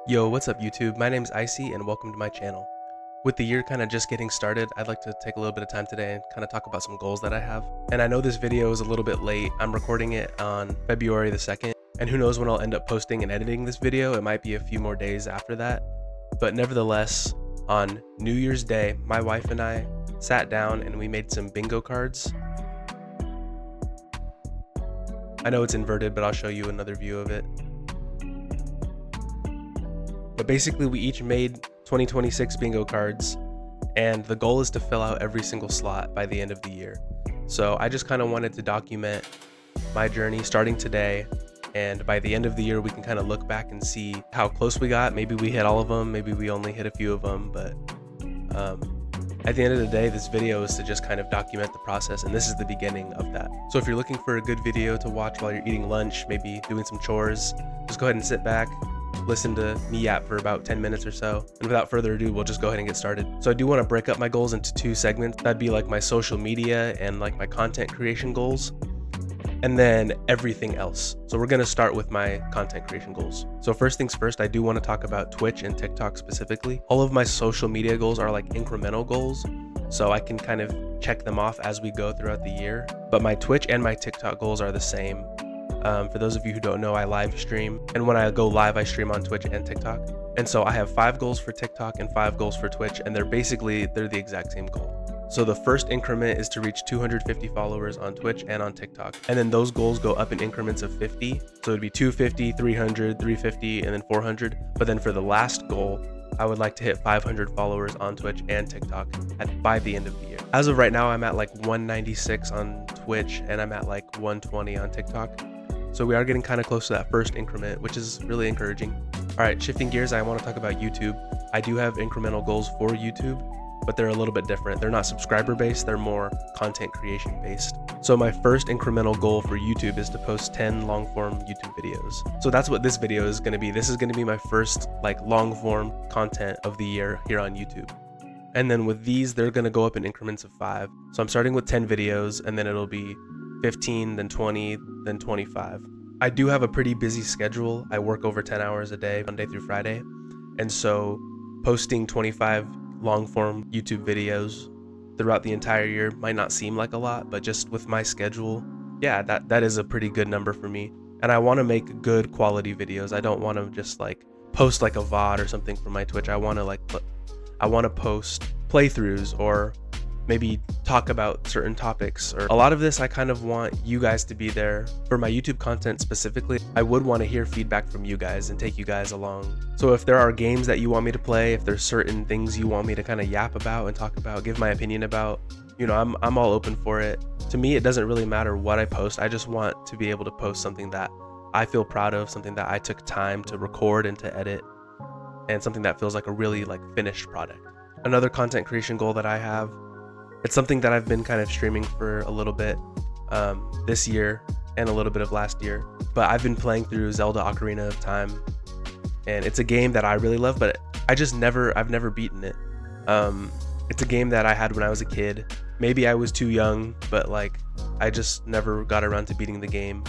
Yo, what's up YouTube? My name's Icy and welcome to my channel. With the year kind of just getting started, I'd like to take a little bit of time today and kind of talk about some goals that I have. And I know this video is a little bit late. I'm recording it on February the 2nd, and who knows when I'll end up posting and editing this video. It might be a few more days after that. But nevertheless, on New Year's Day, my wife and I sat down and we made some bingo cards. I know it's inverted, but I'll show you another view of it. But basically we each made 2026 bingo cards, and the goal is to fill out every single slot by the end of the year. So I just kind of wanted to document my journey starting today, and by the end of the year we can kind of look back and see how close we got. Maybe we hit all of them, maybe we only hit a few of them, but at the end of the day, this video is to just kind of document the process, and this is the beginning of that. So if you're looking for a good video to watch while you're eating lunch, maybe doing some chores, just go ahead and sit back, listen to me yap for about 10 minutes or so. And without further ado, we'll just go ahead and get started. So I do want to break up my goals into two segments. That'd be like my social media and like my content creation goals, and then everything else. So we're going to start with my content creation goals. So first things first, I do want to talk about Twitch and TikTok specifically. All of my social media goals are like incremental goals, so I can kind of check them off as we go throughout the year. But my Twitch and my TikTok goals are the same. For those of you who don't know, I live stream, and when I go live, I stream on Twitch and TikTok. And so I have 5 goals for TikTok and 5 goals for Twitch, and they're the exact same goal. So the first increment is to reach 250 followers on Twitch and on TikTok. And then those goals go up in increments of 50. So it'd be 250, 300, 350, and then 400. But then for the last goal, I would like to hit 500 followers on Twitch and TikTok by the end of the year. As of right now, I'm at like 196 on Twitch and I'm at like 120 on TikTok. So we are getting kind of close to that first increment, which is really encouraging. All right, shifting gears, I want to talk about YouTube. I do have incremental goals for YouTube, but they're a little bit different. They're not subscriber based, they're more content creation based. So my first incremental goal for YouTube is to post 10 long form YouTube videos. So that's what this video is going to be. This is going to be my first like long form content of the year here on YouTube. And then with these, they're going to go up in increments of 5. So I'm starting with 10 videos, and then it'll be 15, then 20, then 25. I do have a pretty busy schedule. I work over 10 hours a day, Monday through Friday. And so posting 25 long form YouTube videos throughout the entire year might not seem like a lot, but just with my schedule, yeah, that is a pretty good number for me. And I want to make good quality videos. I don't want to just like post like a VOD or something from my Twitch. I want to post playthroughs or maybe talk about certain topics. Or a lot of this, I kind of want you guys to be there. For my YouTube content specifically, I would want to hear feedback from you guys and take you guys along. So if there are games that you want me to play, if there's certain things you want me to kind of yap about and talk about, give my opinion about, you know, I'm all open for it. To me, it doesn't really matter what I post. I just want to be able to post something that I feel proud of, something that I took time to record and to edit, and something that feels like a really like finished product. Another content creation goal that I have, it's something that I've been kind of streaming for a little bit this year and a little bit of last year, but I've been playing through Zelda Ocarina of Time, and it's a game that I really love, but I've never beaten it. It's a game that I had when I was a kid. Maybe I was too young, but like I just never got around to beating the game.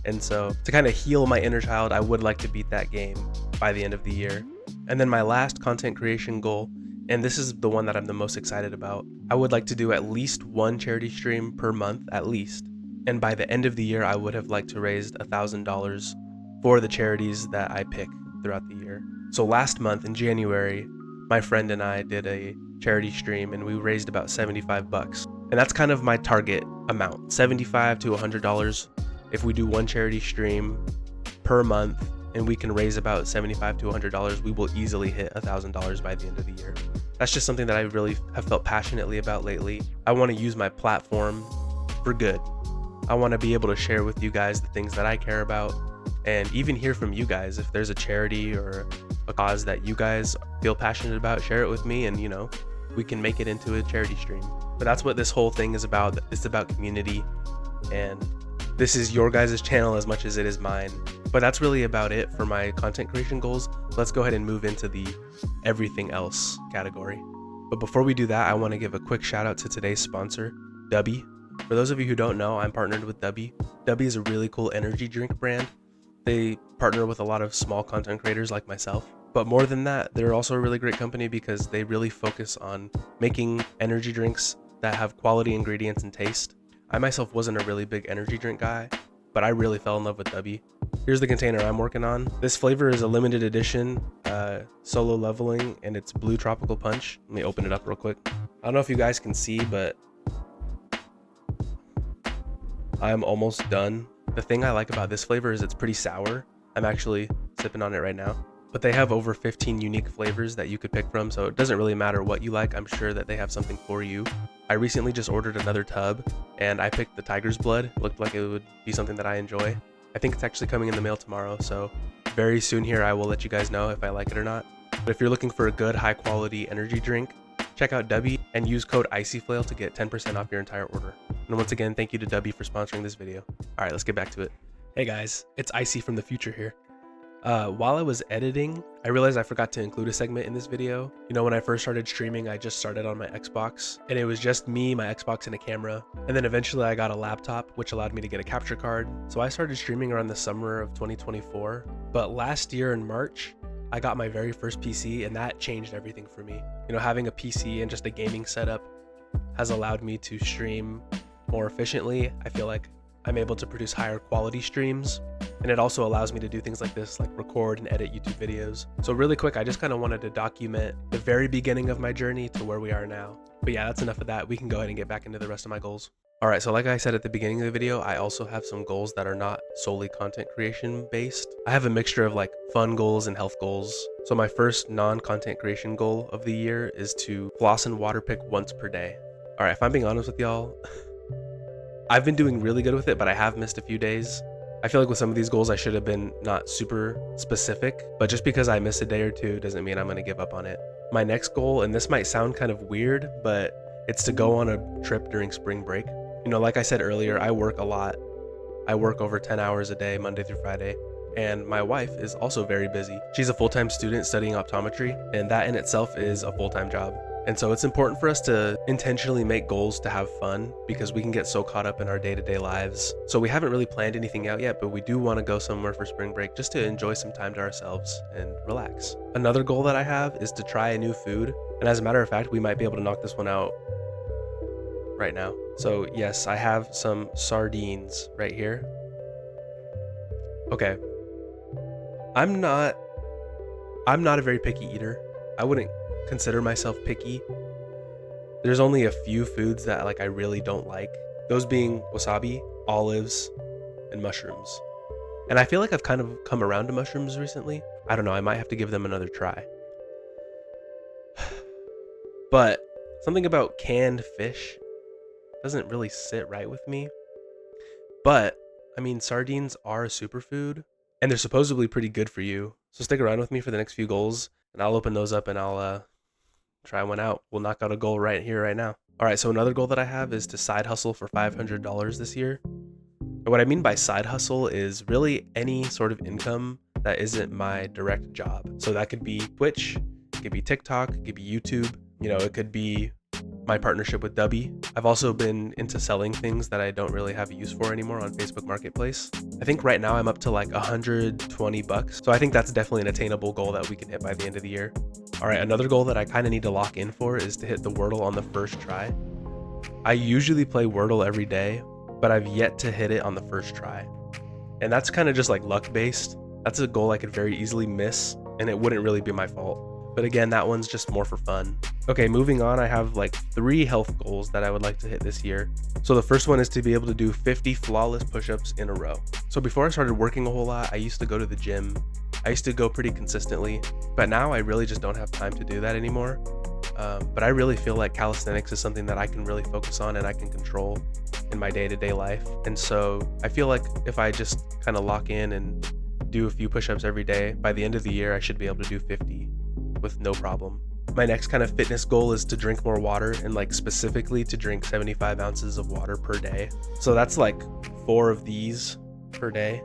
And so to kind of heal my inner child, I would like to beat that game by the end of the year. And then my last content creation goal, and this is the one that I'm the most excited about, I would like to do at least 1 charity stream per month, at least. And by the end of the year, I would have liked to raise $1,000 for the charities that I pick throughout the year. So last month in January, my friend and I did a charity stream and we raised about $75. And that's kind of my target amount, $75 to $100. If we do 1 charity stream per month, and we can raise about $75 to $100, we will easily hit $1,000 by the end of the year. That's just something that I really have felt passionately about lately. I want to use my platform for good. I want to be able to share with you guys the things that I care about, and even hear from you guys. If there's a charity or a cause that you guys feel passionate about, share it with me, and you know, we can make it into a charity stream. But that's what this whole thing is about. It's about community, and this is your guys' channel as much as it is mine. But that's really about it for my content creation goals. Let's go ahead and move into the everything else category. But before we do that, I want to give a quick shout out to today's sponsor, Dubby. For those of you who don't know, I'm partnered with Dubby. Dubby is a really cool energy drink brand. They partner with a lot of small content creators like myself. But more than that, they're also a really great company because they really focus on making energy drinks that have quality ingredients and taste. I myself wasn't a really big energy drink guy, but I really fell in love with Dubby. Here's the container I'm working on. This flavor is a limited edition solo leveling, and it's Blue Tropical Punch. Let me open it up real quick. I don't know if you guys can see, but I'm almost done. The thing I like about this flavor is it's pretty sour. I'm actually sipping on it right now. But they have over 15 unique flavors that you could pick from, so it doesn't really matter what you like. I'm sure that they have something for you. I recently just ordered another tub, and I picked the Tiger's Blood. It looked like it would be something that I enjoy. I think it's actually coming in the mail tomorrow, so very soon here I will let you guys know if I like it or not. But if you're looking for a good, high-quality energy drink, check out Dubby and use code ICYFLAIL to get 10% off your entire order. And once again, thank you to Dubby for sponsoring this video. All right, let's get back to it. Hey guys, it's Icy from the future here. While I was editing, I realized I forgot to include a segment in this video. You know, when I first started streaming, I just started on my Xbox, and it was just me, my Xbox, and a camera. And then eventually I got a laptop, which allowed me to get a capture card. So I started streaming around the summer of 2024. But last year in March, I got my very first PC, and that changed everything for me. You know, having a PC and just a gaming setup has allowed me to stream more efficiently. I feel like I'm able to produce higher quality streams, and it also allows me to do things like this, like record and edit YouTube videos. So really quick, I just kind of wanted to document the very beginning of my journey to where we are now. But yeah, that's enough of that. We can go ahead and get back into the rest of my goals. All right, so like I said at the beginning of the video, I also have some goals that are not solely content creation based. I have a mixture of like fun goals and health goals. So my first non-content creation goal of the year is to floss and water pick once per day. All right, if I'm being honest with y'all, I've been doing really good with it, but I have missed a few days. I feel like with some of these goals, I should have been not super specific, but just because I miss a day or two doesn't mean I'm going to give up on it. My next goal, and this might sound kind of weird, but it's to go on a trip during spring break. You know, like I said earlier, I work a lot. I work over 10 hours a day, Monday through Friday. And my wife is also very busy. She's a full-time student studying optometry, and that in itself is a full-time job. And so it's important for us to intentionally make goals to have fun, because we can get so caught up in our day-to-day lives. So we haven't really planned anything out yet, but we do want to go somewhere for spring break just to enjoy some time to ourselves and relax. Another goal that I have is to try a new food. And as a matter of fact, we might be able to knock this one out right now. So yes, I have some sardines right here. Okay. I'm not a very picky eater. I wouldn't consider myself picky. There's only a few foods that like I really don't like. Those being wasabi, olives, and mushrooms. And I feel like I've kind of come around to mushrooms recently. I don't know, I might have to give them another try. But something about canned fish doesn't really sit right with me. But I mean, sardines are a superfood, and they're supposedly pretty good for you. So stick around with me for the next few goals, and I'll open those up and I'll try one out. We'll knock out a goal right here, right now. All right, so another goal that I have is to side hustle for $500 this year. And what I mean by side hustle is really any sort of income that isn't my direct job. So that could be Twitch, it could be TikTok, it could be YouTube, you know, it could be my partnership with Dubby. I've also been into selling things that I don't really have a use for anymore on Facebook Marketplace. I think right now I'm up to like $120. So I think that's definitely an attainable goal that we can hit by the end of the year. All right, another goal that I kind of need to lock in for is to hit the Wordle on the first try. I usually play Wordle every day, but I've yet to hit it on the first try. And that's kind of just like luck based. That's a goal I could very easily miss, and it wouldn't really be my fault. But again, that one's just more for fun. Okay, moving on, I have like 3 health goals that I would like to hit this year. So the first one is to be able to do 50 flawless push-ups in a row. So before I started working a whole lot, I used to go to the gym. I used to go pretty consistently, but now I really just don't have time to do that anymore. But I really feel like calisthenics is something that I can really focus on and I can control in my day-to-day life. And so I feel like if I just kind of lock in and do a few push-ups every day, by the end of the year, I should be able to do 50 with no problem. My next kind of fitness goal is to drink more water, and like specifically to drink 75 ounces of water per day. So that's like 4 of these per day.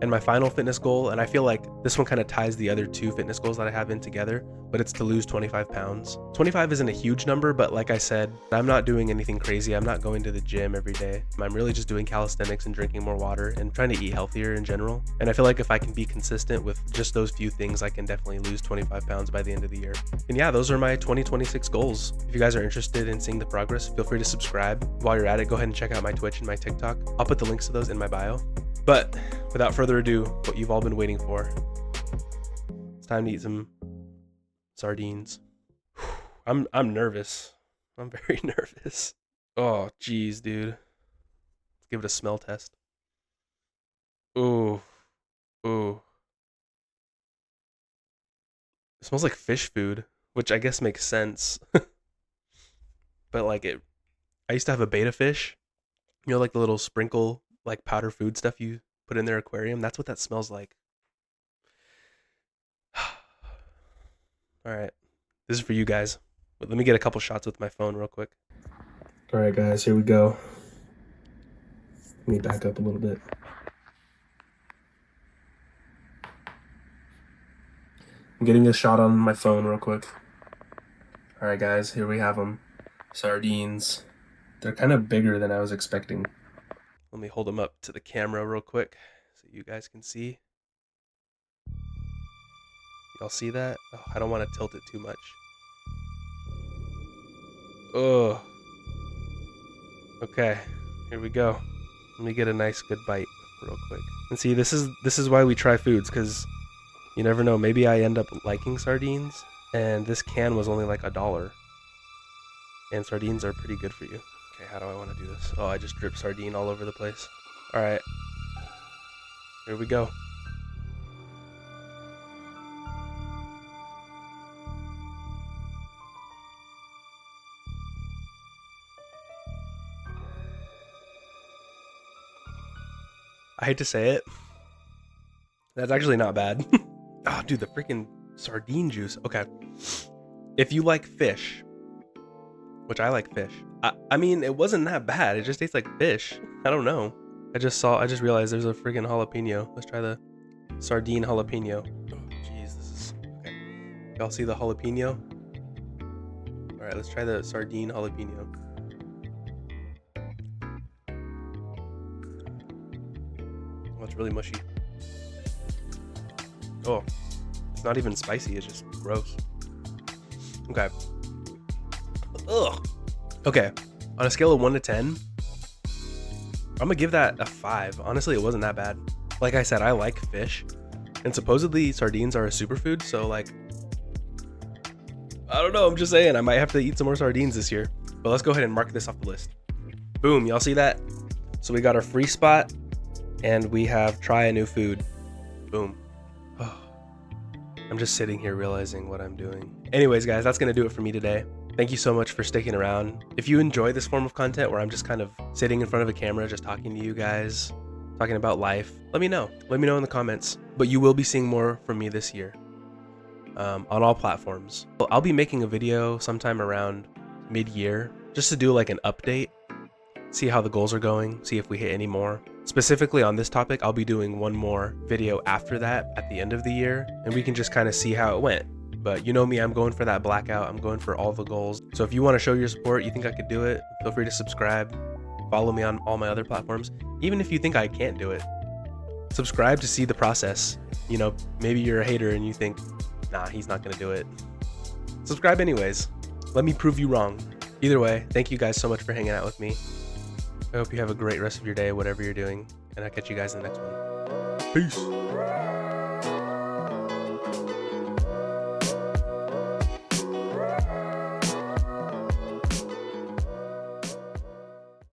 And my final fitness goal, and I feel like this one kind of ties the other 2 fitness goals that I have in together, but it's to lose 25 pounds. 25 isn't a huge number, but like I said, I'm not doing anything crazy. I'm not going to the gym every day. I'm really just doing calisthenics and drinking more water and trying to eat healthier in general. And I feel like if I can be consistent with just those few things, I can definitely lose 25 pounds by the end of the year. And yeah, those are my 2026 goals. If you guys are interested in seeing the progress, feel free to subscribe. While you're at it, go ahead and check out my Twitch and my TikTok. I'll put the links to those in my bio. But without further ado, what you've all been waiting for. It's time to eat some sardines. I'm nervous. I'm very nervous. Oh, geez, dude. Let's give it a smell test. Ooh. Ooh. It smells like fish food, which I guess makes sense. But like I used to have a betta fish. You know, like the little sprinkle, like powder food stuff you put in their aquarium. That's what that smells like. All right. This is for you guys. But let me get a couple shots with my phone real quick. All right, guys, here we go. Let me back up a little bit. I'm getting a shot on my phone real quick. All right, guys, here we have them. Sardines. They're kind of bigger than I was expecting. Let me hold them up to the camera real quick so you guys can see. Y'all see that? Oh, I don't want to tilt it too much. Oh. Okay, here we go. Let me get a nice good bite real quick. And see, this is why we try foods, because you never know. Maybe I end up liking sardines, and this can was only like $1. And sardines are pretty good for you. Okay, how do I want to do this? Oh, I just dripped sardine all over the place. All right, here we go. I hate to say it. That's actually not bad. Oh, dude, the freaking sardine juice. Okay. If you like fish, which I like fish. I mean, it wasn't that bad. It just tastes like fish. I don't know. I just realized there's a freaking jalapeno. Let's try the sardine jalapeno. Oh, jeez, this is okay. Y'all see the jalapeno? All right, let's try the sardine jalapeno. Oh, it's really mushy. Oh, it's not even spicy. It's just gross. Okay. Ugh. Okay. On a scale of 1 to 10, I'm gonna give that a 5. Honestly, it wasn't that bad. Like I said, I like fish, and supposedly sardines are a superfood. So like, I don't know. I'm just saying, I might have to eat some more sardines this year. But let's go ahead and mark this off the list. Boom. Y'all see that? So we got our free spot, and we have try a new food. Boom. Oh. I'm just sitting here realizing what I'm doing. Anyways, guys, that's gonna do it for me today. Thank you so much for sticking around. If you enjoy this form of content where I'm just kind of sitting in front of a camera, just talking to you guys, talking about life, let me know. Let me know in the comments. But you will be seeing more from me this year on all platforms. I'll be making a video sometime around mid-year just to do like an update, see how the goals are going, see if we hit any more. Specifically on this topic, I'll be doing one more video after that at the end of the year, and we can just kind of see how it went. But you know me, I'm going for that blackout. I'm going for all the goals. So if you want to show your support, you think I could do it, feel free to subscribe. Follow me on all my other platforms. Even if you think I can't do it, subscribe to see the process. You know, maybe you're a hater and you think, nah, he's not going to do it. Subscribe anyways. Let me prove you wrong. Either way, thank you guys so much for hanging out with me. I hope you have a great rest of your day, whatever you're doing. And I'll catch you guys in the next one. Peace.